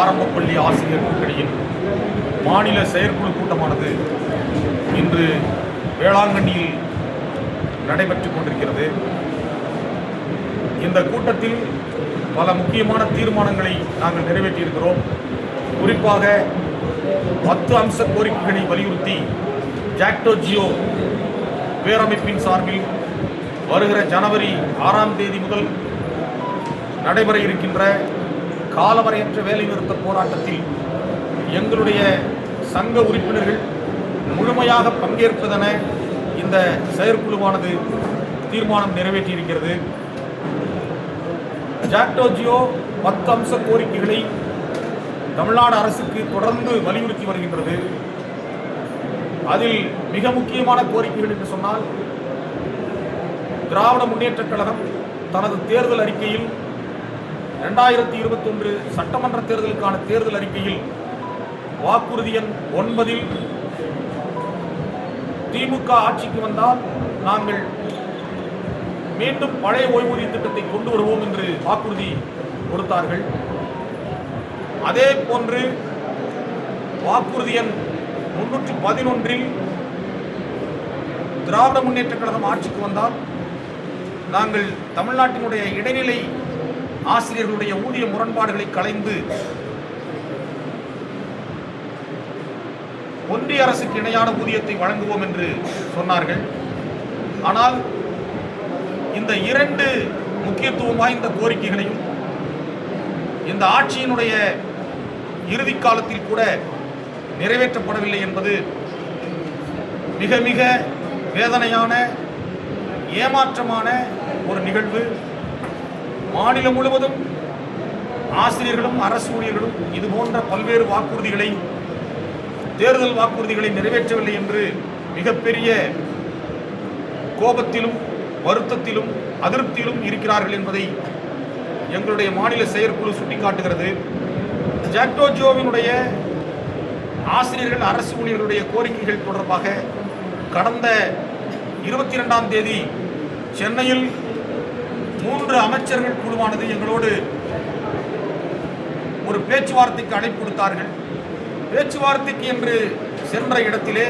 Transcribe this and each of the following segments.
ஆரம்ப பள்ளி ஆசிரியர் கூட்டணியின் மாநில செயற்குழு கூட்டமானது இன்று வேளாங்கண்ணியில் நடைபெற்றுக் கொண்டிருக்கிறது. இந்த கூட்டத்தில் பல முக்கியமான தீர்மானங்களை நாங்கள் நிறைவேற்றியிருக்கிறோம். குறிப்பாக 10 அம்ச கோரிக்கைகளை வலியுறுத்தி ஜாக்டோ ஜியோ பேரமைப்பின் சார்பில் வருகிற ஜனவரி 6ஆம் தேதி முதல் நடைபெற இருக்கின்ற காலவரையற்ற வேலைநிறுத்த போராட்டத்தில் எங்களுடைய சங்க உறுப்பினர்கள் முழுமையாக பங்கேற்பதென இந்த செயற்குழுவானது தீர்மானம் நிறைவேற்றியிருக்கிறது. ஜாக்டோ ஜியோ 10 அம்ச கோரிக்கைகளை தமிழ்நாடு அரசுக்கு தொடர்ந்து வலியுறுத்தி வருகின்றது. அதில் மிக முக்கியமான கோரிக்கைகள் என்று சொன்னால், திராவிட முன்னேற்றக் கழகம் தனது தேர்தல் அறிக்கையில் 2021 சட்டமன்ற தேர்தலுக்கான தேர்தல் அறிக்கையில் வாக்குறுதி எண் 9 திமுக ஆட்சிக்கு வந்தால் நாங்கள் மீண்டும் பழைய ஓய்வூதிய திட்டத்தை கொண்டு வருவோம் என்று வாக்குறுதி கொடுத்தார்கள். அதே போன்று வாக்குறுதி எண் 311 திராவிட முன்னேற்ற கழகம் ஆட்சிக்கு வந்தால் நாங்கள் தமிழ்நாட்டினுடைய இடைநிலை ஆசிரியர்களுடைய ஊதிய முரண்பாடுகளை களைந்து ஒன்றிய அரசுக்கு இணையான ஊதியத்தை வழங்குவோம் என்று சொன்னார்கள். ஆனால் இந்த 2 முக்கியத்துவம் வாய்ந்த கோரிக்கைகளையும் இந்த ஆட்சியினுடைய இறுதி காலத்தில் கூட நிறைவேற்றப்படவில்லை என்பது மிக மிக வேதனையான ஏமாற்றமான ஒரு நிகழ்வு. மாநிலம் முழுவதும் ஆசிரியர்களும் அரசு ஊழியர்களும் இது போன்ற பல்வேறு வாக்குறுதிகளை, தேர்தல் வாக்குறுதிகளை நிறைவேற்றவில்லை என்று மிகப்பெரிய கோபத்திலும் வருத்தத்திலும் அதிருப்தியிலும் இருக்கிறார்கள் என்பதை எங்களுடைய மாநில செயற்குழு சுட்டிக்காட்டுகிறது. ஜாக்டோ ஜியோவினுடைய ஆசிரியர்கள் அரசு ஊழியர்களுடைய கோரிக்கைகள் தொடர்பாக கடந்த 22ஆம் தேதி சென்னையில் 3 அமைச்சர்கள் குழுவானது எங்களோடு ஒரு பேச்சுவார்த்தைக்கு அழைப்பு கொடுத்தார்கள். பேச்சுவார்த்தைக்கு என்று சென்ற இடத்திலே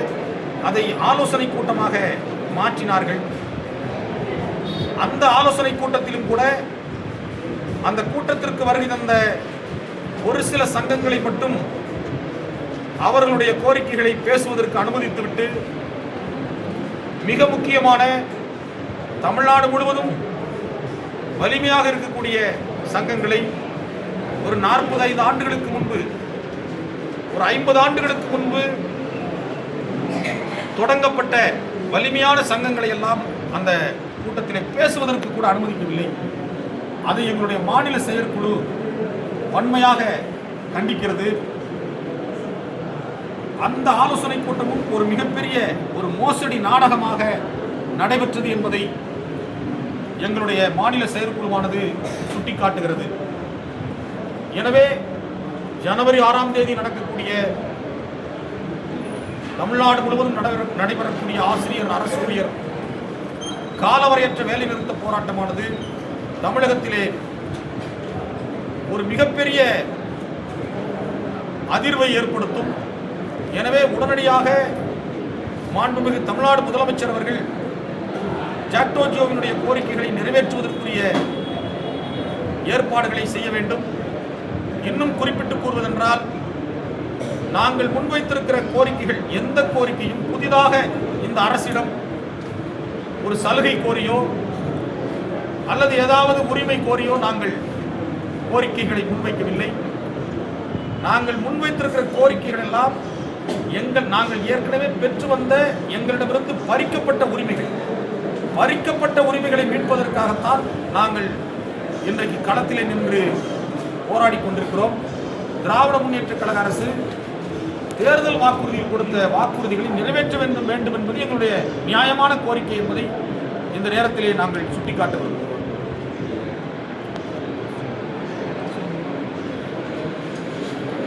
அதை ஆலோசனை கூட்டமாக மாற்றினார்கள். அந்த ஆலோசனை கூட்டத்திலும் கூட அந்த கூட்டத்திற்கு வருகை தந்த ஒரு சில சங்கங்களை மட்டும் அவர்களுடைய கோரிக்கைகளை பேசுவதற்கு அனுமதித்துவிட்டு, மிக முக்கியமான தமிழ்நாடு முழுவதும் வலிமையாக இருக்கக்கூடிய சங்கங்களை ஒரு 45 ஆண்டுகளுக்கு முன்பு, ஒரு 50 ஆண்டுகளுக்கு முன்பு தொடங்கப்பட்ட வலிமையான சங்கங்களை எல்லாம் அந்த கூட்டத்தில் பேசுவதற்கு கூட அனுமதிக்கவில்லை. அதை எங்களுடைய மாநில செயற்குழு வன்மையாக கண்டிக்கிறது. அந்த ஆலோசனை கூட்டமும் ஒரு மிகப்பெரிய ஒரு மோசடி நாடகமாக நடைபெற்றது என்பதை எங்களுடைய மாநில செயற்குழுவானது சுட்டிக்காட்டுகிறது. எனவே ஜனவரி 6ஆம் தேதி நடக்கக்கூடிய தமிழ்நாடு முழுவதும் நடைபெறக்கூடிய ஆசிரியர் அரசு ஊழியர் காலவரையற்ற வேலைநிறுத்த போராட்டமானது தமிழகத்திலே ஒரு மிகப்பெரிய அதிர்வை ஏற்படுத்தும். எனவே உடனடியாக மாண்புமிகு தமிழ்நாடு முதலமைச்சர் அவர்கள் ஜாக்டோ ஜியோவினுடைய கோரிக்கைகளை நிறைவேற்றுவதற்குரிய ஏற்பாடுகளை செய்ய வேண்டும். இன்னும் குறிப்பிட்டு கூறுவதென்றால், நாங்கள் முன்வைத்திருக்கிற கோரிக்கைகள் எந்த கோரிக்கையும் புதிதாக இந்த அரசிடம் ஒரு சலுகை கோரியோ அல்லது ஏதாவது உரிமை கோரியோ நாங்கள் கோரிக்கைகளை முன்வைக்கவில்லை. நாங்கள் முன்வைத்திருக்கிற கோரிக்கைகள் எல்லாம் நாங்கள் ஏற்கனவே பெற்று வந்த எங்களிடமிருந்து பறிக்கப்பட்ட உரிமைகளை மீட்பதற்காகத்தான் நாங்கள் இன்றைக்கு களத்திலே நின்று போராடி கொண்டிருக்கிறோம். திராவிட முன்னேற்ற கழக அரசு தேர்தல் வாக்குறுதியில் கொடுத்த வாக்குறுதிகளை நிறைவேற்ற வேண்டும் என்பது எங்களுடைய நியாயமான கோரிக்கை என்பதை இந்த நேரத்திலே நாங்கள் சுட்டிக்காட்டுகிறோம்.